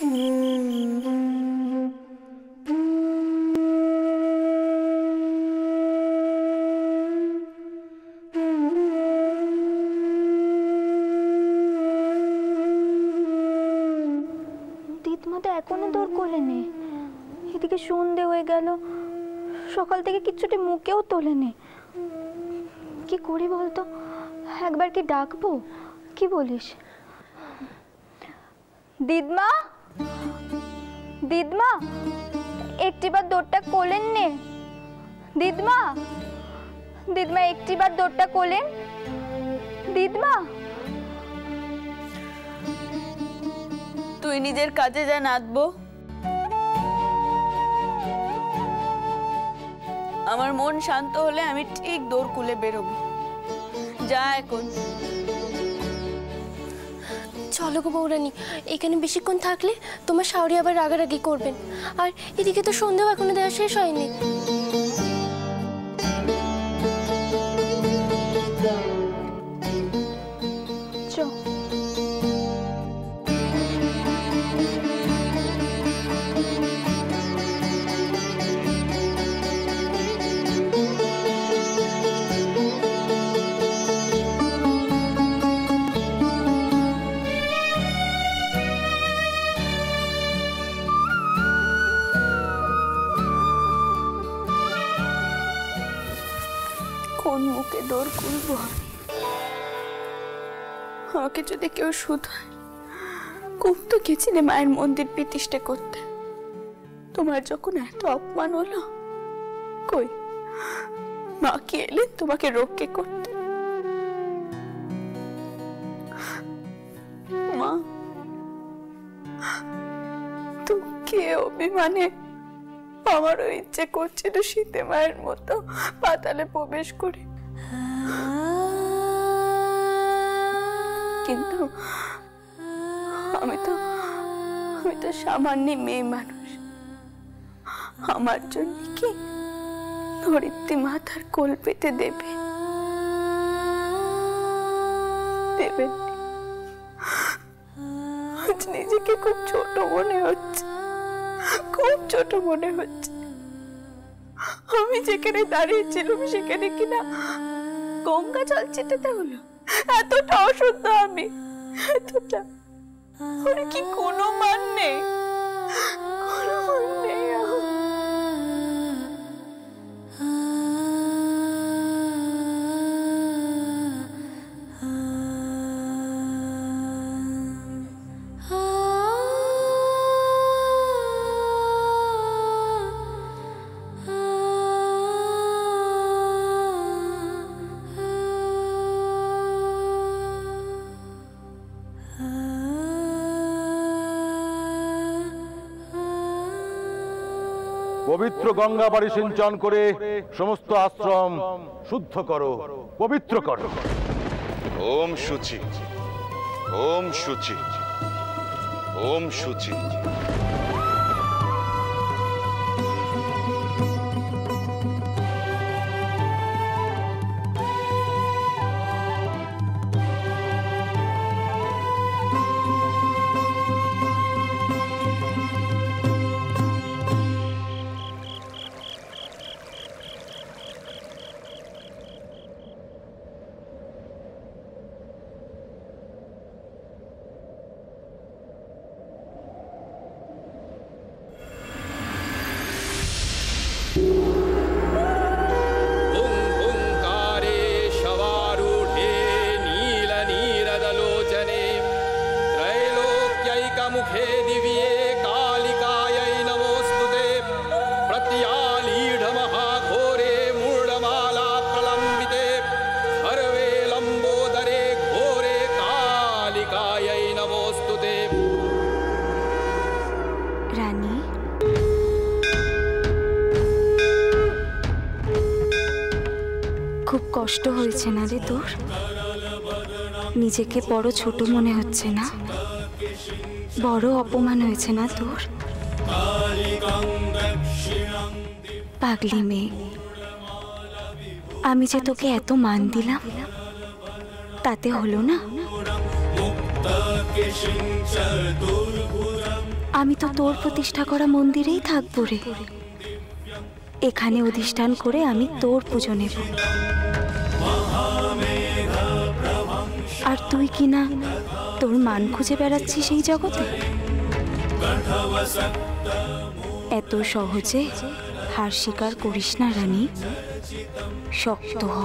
দিদমা তো এখনো দৌড় করলেনি, এদিকে সন্ধে হয়ে গেল, সকাল থেকে কিচ্ছুটি মুখেও তোলেনি। কি করি বলতো, একবার কি ডাকবো? কি বলিস? দিদমা, দিদমা একটিবার দৌড়টা কোলেন নে। দিদমা, দিদমা একটিবার দৌড়টা কোলেন। দিদমা, তুই নিজের কাজে যা নাতবো, আমার মন শান্ত হলে আমি ঠিক দৌড় খুলে বেরোবো। যা এখন। চলো গো বৌরানী, এখানে বেশিক্ষণ থাকলে তোমার শাওরি আবার রাগারাগি করবেন, আর এদিকে তো সন্ধ্যাও এখনো দেওয়া শেষ হয়নি। কোন মুখে দৌড় খুলবো? আমাকে যদি কেউ শুধায়, খুব তো গেছিলে মায়ের মন্দির প্রতিষ্ঠা করতে। তোমার যখন এত অপমান হলো, কই মা কি এলেন তোমাকে রক্ষে করতে? মা দুঃখে অভিমানে আমারও ইচ্ছে করছিল শীতে মায়ের মতো পাতালে প্রবেশ করে, কিন্তু আমি তো সামান্য মেয়ে মানুষ। আমার জন্য কি ধরিত্রী মাথার কোল পেতে দেবে? দেবেন। আজ নিজেকে খুব ছোট মনে হচ্ছে, খুব ছোট মনে হচ্ছে। আমি যেখানে দাঁড়িয়েছিলাম সেখানে কিনা গঙ্গা জল ছিটাতে হলো। এতটা অশুদ্ধ আমি, এতটা। ওর কি কোনো মান নেই, কোনো মান নেই। পবিত্র গঙ্গা বাড়ি সিঞ্চন করে সমস্ত আশ্রম শুদ্ধ করো, পবিত্র করো। ওম শুচি, ওম শুচি, ওম শুচি। রানী, খুব কষ্ট হয়েছে না রে তোর? নিজেকে বড় ছোট মনে হচ্ছে না? বড় অপমান হয়েছে না তোর? পাগলি মেয়ে, আমি যে তোকে এত মান দিলাম, তাতে হলো না? আমি তো তোর প্রতিষ্ঠা করা মন্দিরেই থাকবো রে। এখানে অধিষ্ঠান করে আমি তোর পুজো নেব। আর তুই কি না তোর মান খুঁজে বেড়াচ্ছিস এই জগতে? এত সহজে হার স্বীকার করিস না রানী, শক্ত হ।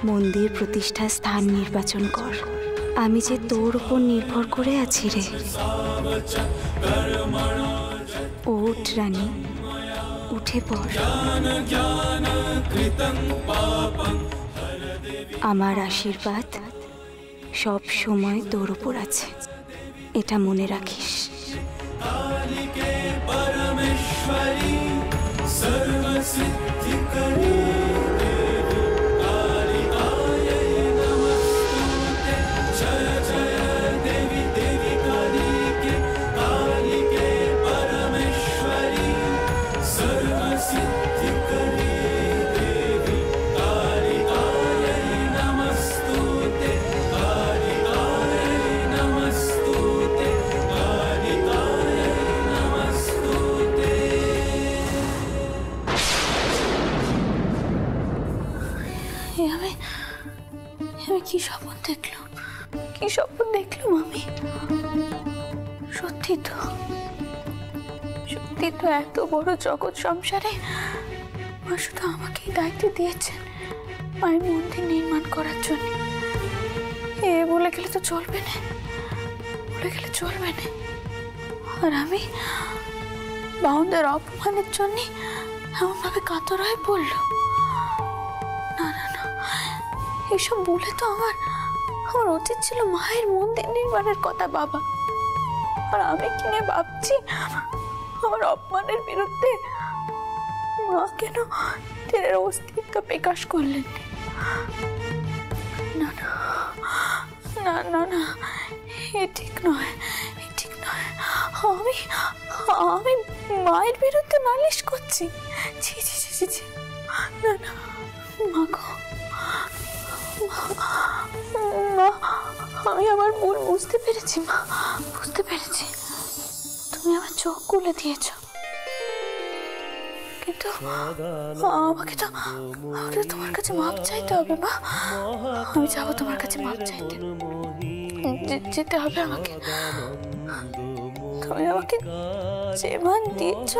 মন্দির প্রতিষ্ঠার স্থান নির্বাচন কর। আমি যে তোর উপর নির্ভর করে আছি রে। ওঠ রানী, উঠে পড়। আমার আশীর্বাদ সব সময় তোর উপর আছে, এটা মনে রাখিস। আমি কি স্বপ্ন দেখলাম, কি স্বপ্ন দেখলাম আমি? সত্যি তো এত বড় জগৎ সংসারে মা শুধু আমাকেই দায়িত্ব দিয়েছেন মায়ের মন্দির নির্মাণ করার জন্য। বলে গেলে তো চলবে না, আর আমি বাউনদের অপমানের জন্য এমনভাবে কাতর হয়ে পড়ল। না, এসব বলে তো আমার উচিত ছিল মায়ের মন্দির নির্মাণের কথা বাবা। আর আমি কিনে ভাবছি আমার অপমানের বিরুদ্ধে মা কেন তীরের অস্তিত্ব প্রকাশ করলেন? না, এ ঠিক নয়। আমি মায়ের বিরুদ্ধে নালিশ করছি? ছি, না মা গো, আমি আমার ভুল বুঝতে পেরেছি মা, তুমি আমার চোখ খুলে দিয়েছ। কিন্তু আমাকে তো তোমার কাছে মাপ চাইতে হবে মা। আমি যাবো তোমার কাছে মাপ চাইতে, যেতে হবে আমাকে। তুমি আমাকে যে মান দিচ্ছ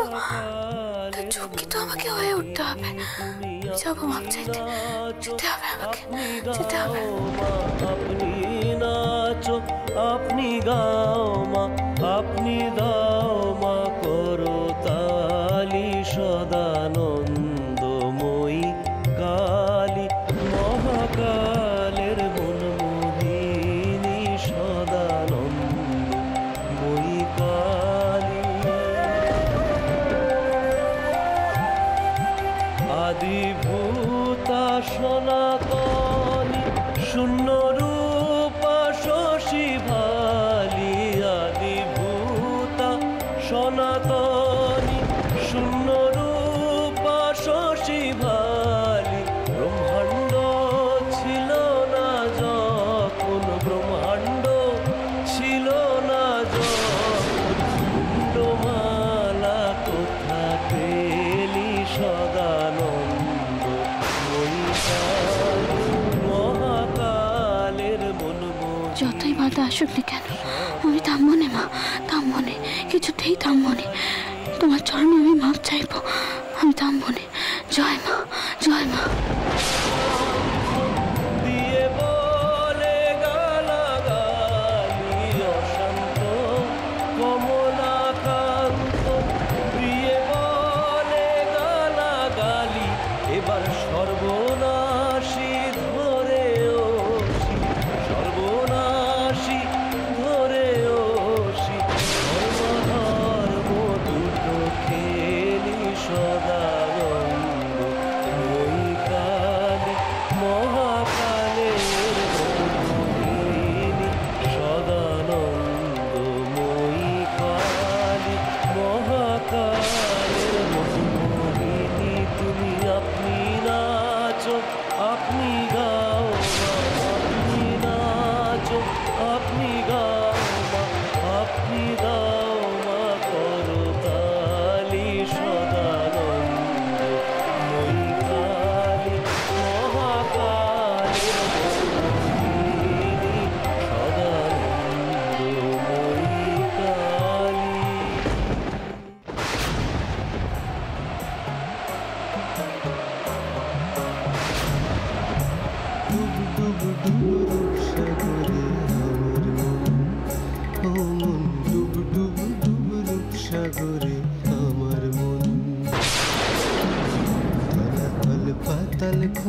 তার চোখে তো আমাকে হয়ে উঠতে হবে। যাবো মাপ চাইতে, যেতে হবে আমাকে, যেতে হবে। আপনি নাচো, আপনি গাও মা, আপনি দাও মা করো তালি, সদানন্দময়ী কালী, মহাকালের মনমোহিনী, সদানন্দময়ী কালী। আদিভূতা সনাতনী, শূন্য রূপা শশী ভালি, আদিভূতা সনাতনী, শূন্য রূপা শশী ভালি। ব্রহ্মাণ্ড ছিল না যখন, ব্রহ্মাণ্ড ছিল না যখন, কুণ্ডমালা কোথা পেলি, সদানন্দ মহাকালের মনমোহিনী। যতই বাধা আসুক না কেন আমি থামবো না মা, থামবো না, কিছুতেই থামবো না। তোমার চরণে আমি মাপ চাইবো, আমি থামবো না। জয় মা, জয় মা। দিয়ে বলে গালাগালি, অশান্ত কমলাকান্ত, দিয়ে বলে গালাগালি, এবার সর্বনাশী ধরে ওসি, সর্বনাশী ধরে ওসি, ধর্ম দুটো খেলি, সদানন্দ মই কালী, মহাকালের মনমোহিনী, সদানন্দময়ী কালী, মহাকালের মনমোহিনী। তুমি আপনি নাচো, আপনি গাও মা, আপনি নাচো, আপনি গাও মা,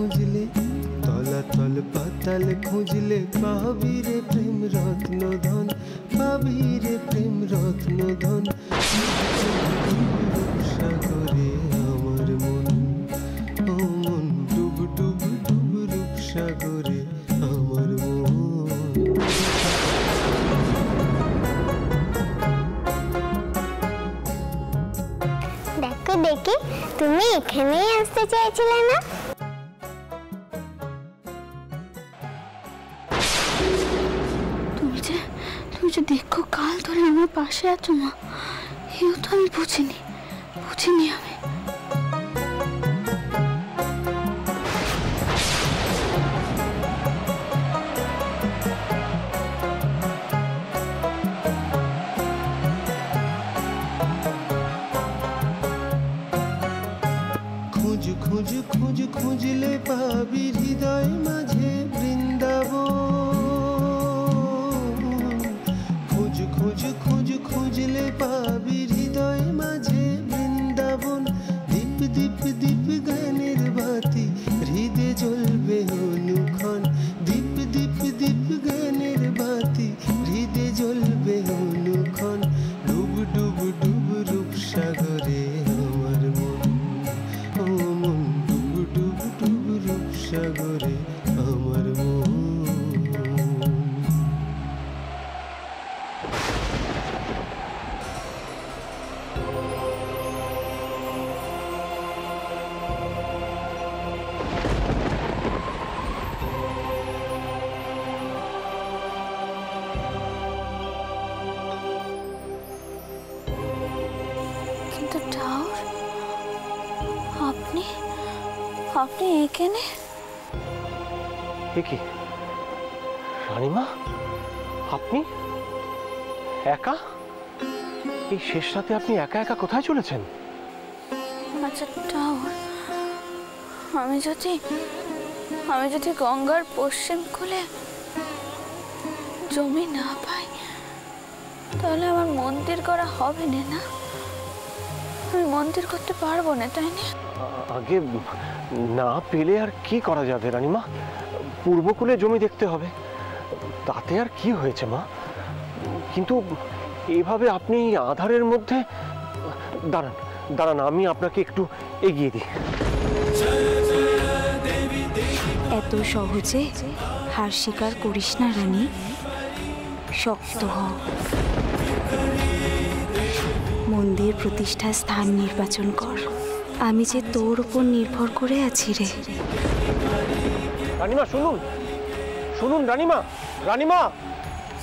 খুঁজলে তলাতল পাতাল খুঁজলে পাবি রে প্রেম রত্ন ধন, পাবি রে প্রেম রত্ন ধন। সাগরে আমার মন, ও মন ডুব ডুব ডুব রূপ সাগরে আমার মন। দেখো দেখি, তুমি এখানেই আসতে চাইছিলে না? তুমি যে দেখো কাল ধরে আমার পাশে আছো মা, এও তো আমি বুঝিনি আমি। খুঁজ খুঁজ খুঁজ খুঁজলে পাবি হৃদয় মাঝে বৃন্দাবন। খুঁজ খুঁজ খুঁজ খুঁজলে পাবি হৃদয় মাঝে বৃন্দাবন। দীপ দীপ দীপ জ্ঞানের বাতি হৃদে জ্বলবে অনুক্ষণ। দীপ দীপ দীপ জ্ঞানের বাতি হৃদে জ্বলবে অনুক্ষণ। ডুব ডুব ডুব রূপ সাগরে আমার মন, ও মন ডুব ডুব ডুব রূপ সাগরে আমার মন। কিন্তু ঠাউর, আপনি এখানে? কি রানীমা, আপনি একা? এই শেষ রাতে আপনি একা একা কোথায় চলেছেন? আচ্ছা ঠাউর, আমি যদি গঙ্গার পশ্চিম কোলে জমি না পাই তাহলে আমার মন্দির করা হবে না। আমি মন্দির করতে পারবো না, তাই না? আগে না পেলে আর কি করা যাবে রানীমা? পূর্বকূলে জমি দেখতে হবে, তাতে আর কি হয়েছে মা? কিন্তু এভাবে আপনি আধারের মধ্যে দাঁড়ান, আমি আপনাকে একটু এগিয়ে দিই। এত সহজে হার স্বীকার করিস না রানী, শক্ত হ। মন্দির প্রতিষ্ঠার স্থান নির্বাচন কর। আমি যে তোর উপর নির্ভর করে আছি রে। রানীমা শুনুন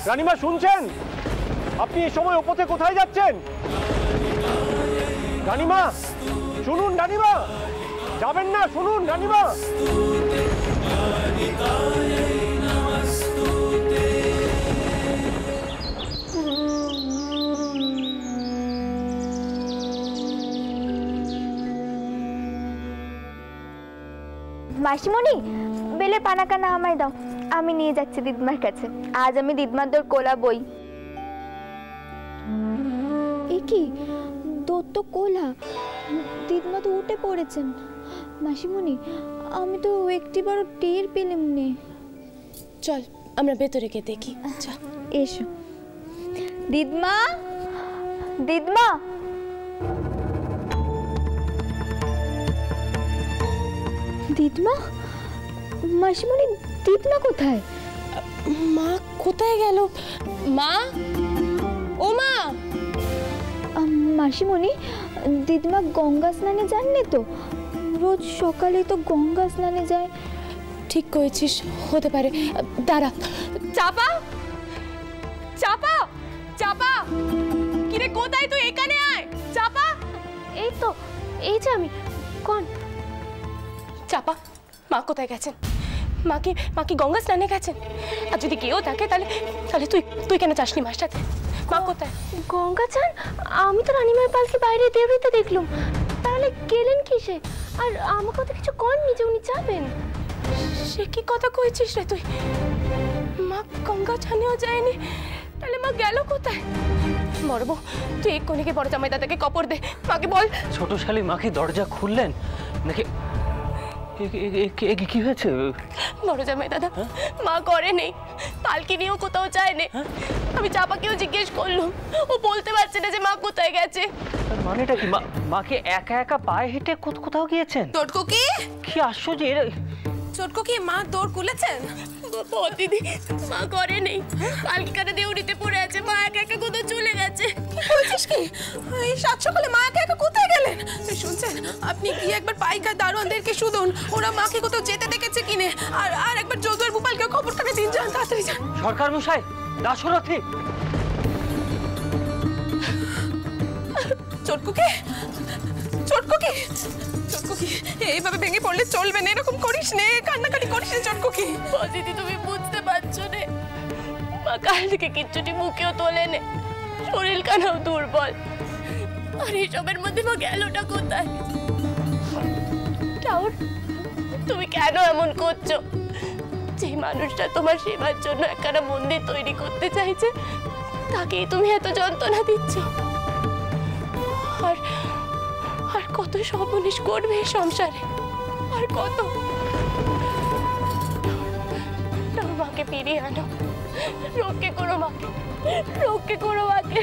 রানীমা শুনছেন? আপনি এই সময় ওপরে কোথায় যাচ্ছেন? রানীমা শুনুন, রানীমা যাবেন না, শুনুন রানীমা। মাসিমণি, বেলে পানাকানা আমায় দাও, আমি নিয়ে যাচ্ছি দিদমার কাছে। আজ আমি দিদমার দোর কোলাবই। এ কি দোর তো কোলা, দিদমা তো উঠে পড়েছেন। মাসিমণি, আমি তো একটিবারও টের পেলাম নে। চল আমরা ভেতরে গিয়ে দেখি। আচ্ছা এসো। দিদমা, দিদমা, দিদমা, মাসিমণি দিদমা কোথায়? মা কোথায় গেল? মা, ও মা। মাসিমণি, দিদমা গঙ্গা স্নানে যাননি তো? রোজ সকালে তো গঙ্গা স্নানে যায়। ঠিক করেছিস, হতে পারে। দাঁড়া। চাপা, চাপা, চাপা, কিরে কোথায় তুই? এখানে আয়। চাপা, এই তো, এই যে আমি। কোন চাপা? মা কোথায় গেছেন? মাকে গঙ্গা স্নানে গেছেন? আর যদি কেউ থাকে তাহলে তুই কেন যাসনি মার সাথে? মা কোথায়? গঙ্গা চান? আমি তো রানীমার পালকি বাইরে দেউড়িতে দেখলাম। তাহলে গেলেন কিসে? আর আমাকে তো কিছু কননি যে উনি যাবেন। সে কি কথা কইছিস রে তুই? মা গঙ্গা ছানেও যায়নি, তাহলে মা গেল কোথায়? বড় বউ, তুই এক্ষুনি গিয়ে বড় জামাই দাদাকে কপর দে। মাকে বল। ছোট শালি, মাকে দরজা খুললেন নাকি? কি হয়েছে? বড় জামাই দাদা, মা করে নেই, পালকি নিয়েও কোথাও যায় না। আমি চাপাকেও জিজ্ঞেস করলাম, ও বলতে পারছে না যে মা কোথায় গেছে। মানেটা কি? মাকে একা একা পায়ে হেঁটে কোথাও গিয়েছেন? টোটকো কি আশ্চর্য! ছোটকো কি মা দৌড় খুলেছেন? দিদি, মা করে নেই, পালকি কানে দেউড়িতে পড়ে আছে, মা একা একা কোথাও চলে গেছে। বলছিস কি? এই সাত সকালে মা একা একা কোথায় গেলেন? শুনছেন, আপনি গিয়ে একবার পাইকা দারোয়ানদেরকে শুধুন, ওরা মাকে কোথাও যেতে দেখেছে কিনে। আর একবার যদুর ভূপালকে খবরটাকে দিন, যান তাড়াতাড়ি যান। সরকার মশাই, দাশরথী! চটকুকে এইভাবে ভেঙে পড়লে চলবে না, এরকম করিস নে, কান্নাকাটি করিস না চটকুকে। দিদি, তুমি বুঝতে পারছো না, মা কাল থেকে কিচ্ছুটি মুখেও তোলে নে, শরীর কানাও দুর্বল। আর এইসবের মধ্যে মা গেলটা কোথায়? টাউর, তুমি কেন এমন করছো? যে মানুষটা তোমার সেবার জন্য একখানা মন্দির তৈরি করতে চাইছে, তাকেই তুমি এত যন্ত্রণা দিচ্ছ। আর কত সর্বনাশ করবে এই সংসারে, আর কত। মাকে ফিরিয়ে আনো, রক্ষে করো মাকে, রক্ষে করো মাকে।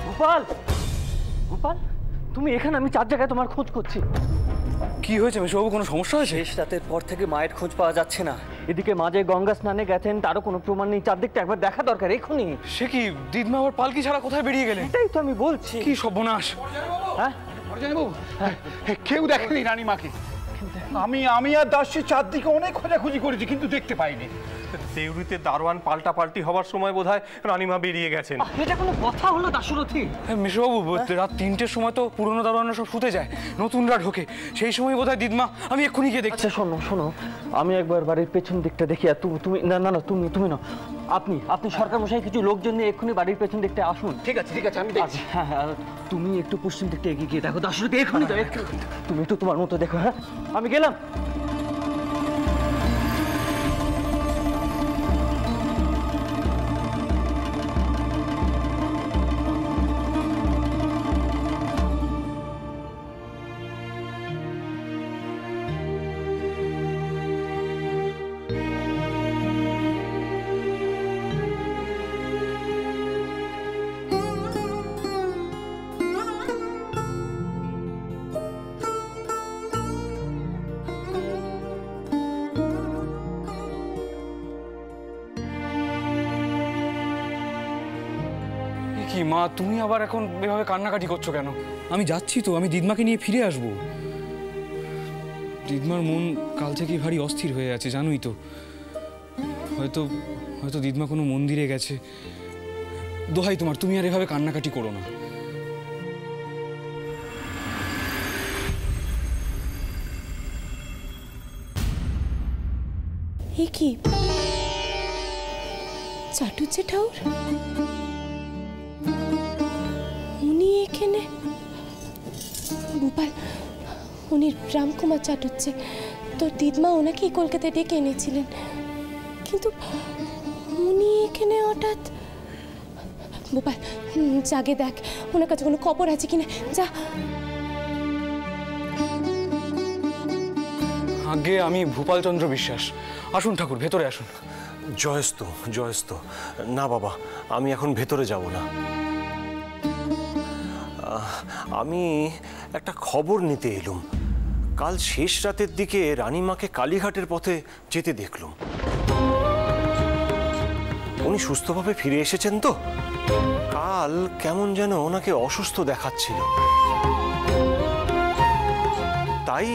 গোপাল, গোপাল, তুমি এখানে? আমি 4 জায়গায় তোমার খোঁজ করছি। কি হয়েছে মেশবাবু, কোনো সমস্যা হয়েছে? শেষ রাতের পর থেকে মায়ের খোঁজ পাওয়া যাচ্ছে না। এদিকে মাঝে গঙ্গা স্নানে গেছেন, তারও কোনো প্রমাণ নেই। চারদিকটা একবার দেখা দরকার এক্ষুনি। সে কি, দিদমা আবার পালকি ছাড়া কোথায় বেরিয়ে গেলেন? এটাই তো আমি বলছি। কি সর্বনাশ! হ্যাঁ বাবু, কেউ দেখেনি রানীমাকে। আমি আর দাসী চারদিকে অনেক খোঁজাখুঁজি করেছি, কিন্তু দেখতে পাইনি। দেউড়িতে দারোয়ান পাল্টাপাল্টি হবার সময় বোধহয় রানীমা বেরিয়ে গেছেন। এটা কোনো কথা হলো দাশরথী? মেশবাবু, রাত 3টের সময় তো পুরনো দারোয়ানরা সব শুতে যায়, নতুনরা ঢোকে, সেই সময় বোধহয় দিদমা। আমি এক্ষুনি গিয়ে দেখছি। শোনো, আমি একবার বাড়ির পেছন দিকটা দেখি। আর তুমি না, তুমি না, আপনি সরকার মশাই কিছু লোকজন নিয়ে এক্ষুনি বাড়ির পেছন দিকটা আসুন। ঠিক আছে আমি দেখছি। হ্যাঁ, তুমি একটু পশ্চিম দিকটা এগিয়ে গিয়ে দেখো দাশরথী, এক্ষুনি যাও। তুমি একটু তোমার মতো দেখো। হ্যাঁ, আমি গেলাম। কি মা, তুমি আবার এখন এভাবে কান্নাকাটি করছো কেন? আমি যাচ্ছি তো, আমি দিদমাকে নিয়ে ফিরে আসবো। দিদমার মন কাল থেকেই ভারী অস্থির হয়ে আছে, জানোই তো। হয়তো দিদমা কোনো মন্দিরে গেছে। দোহাই তোমার, তুমি আর এভাবে কান্নাকাটি করো না। এ কি চাটুচ্ছে ঠাউর? উনি এখানে? গোপাল, উনি রামকুমার চাটুচ্ছে। তোর দিদমা ওনাকেই কলকাতায় ডেকে এনেছিলেন, কিন্তু উনি এখানে হঠাৎ। গোপাল, জাগে দেখ ওনার কাছে কোনো খবর আছে কিনা, যা। আগে আমি ভূপালচন্দ্র বিশ্বাস। আসুন ঠাকুর, ভেতরে আসুন। জয়স্ত। না বাবা, আমি এখন ভেতরে যাব না। আমি একটা খবর নিতে এলুম। কাল শেষ রাতের দিকে রানীমাকে কালীঘাটের পথে যেতে দেখলুম। উনি সুস্থভাবে ফিরে এসেছেন তো? কাল কেমন যেন ওনাকে অসুস্থ দেখাচ্ছিল, তাই।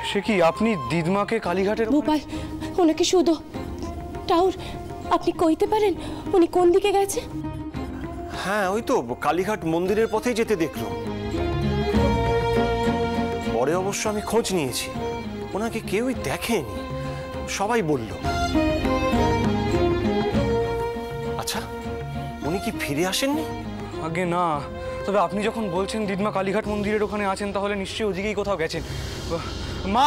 সে কি, আপনি দিদমাকে কালীঘাটের? গোপাল, ওনাকে শুধু টাউর, আপনি কইতে পারেন উনি কোন দিকে গেছে? হ্যাঁ, ওই তো কালীঘাট মন্দিরের পথেই যেতে দেখলুম। পরে অবশ্য আমি খোঁজ নিয়েছি, ওনাকে কেউই দেখেনি, সবাই বলল। আচ্ছা, উনি কি ফিরে আসেননি? আগে না, তবে আপনি যখন বলছেন দিদমা কালীঘাট মন্দিরের ওখানে আছেন, তাহলে নিশ্চয়ই ওদিকেই কোথাও গেছেন। মা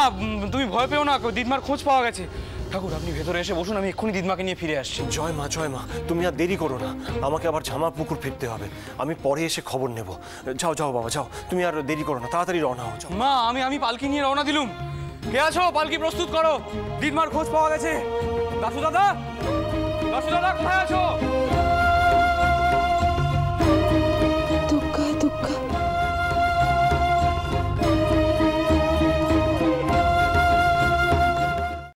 তুমি ভয় পেও না, দিদমার খোঁজ পাওয়া গেছে। ঠাকুর আপনি ভেতরে এসে বসুন, আমি এক্ষুনি দিদমাকে নিয়ে ফিরে আসছি। জয় মা, তুমি আর দেরি করো না, আমাকে আবার ঝামা পুকুর ফিরতে হবে, আমি পরে এসে খবর নেব। যাও যাও বাবা যাও, তুমি আর দেরি করো না, তাড়াতাড়ি রওনা হও। মা আমি পালকি নিয়ে রওনা দিলুম। কে আছো? পালকি প্রস্তুত করো, দিদমার খোঁজ পাওয়া গেছে। দাসু দাদা কোথায় আছো?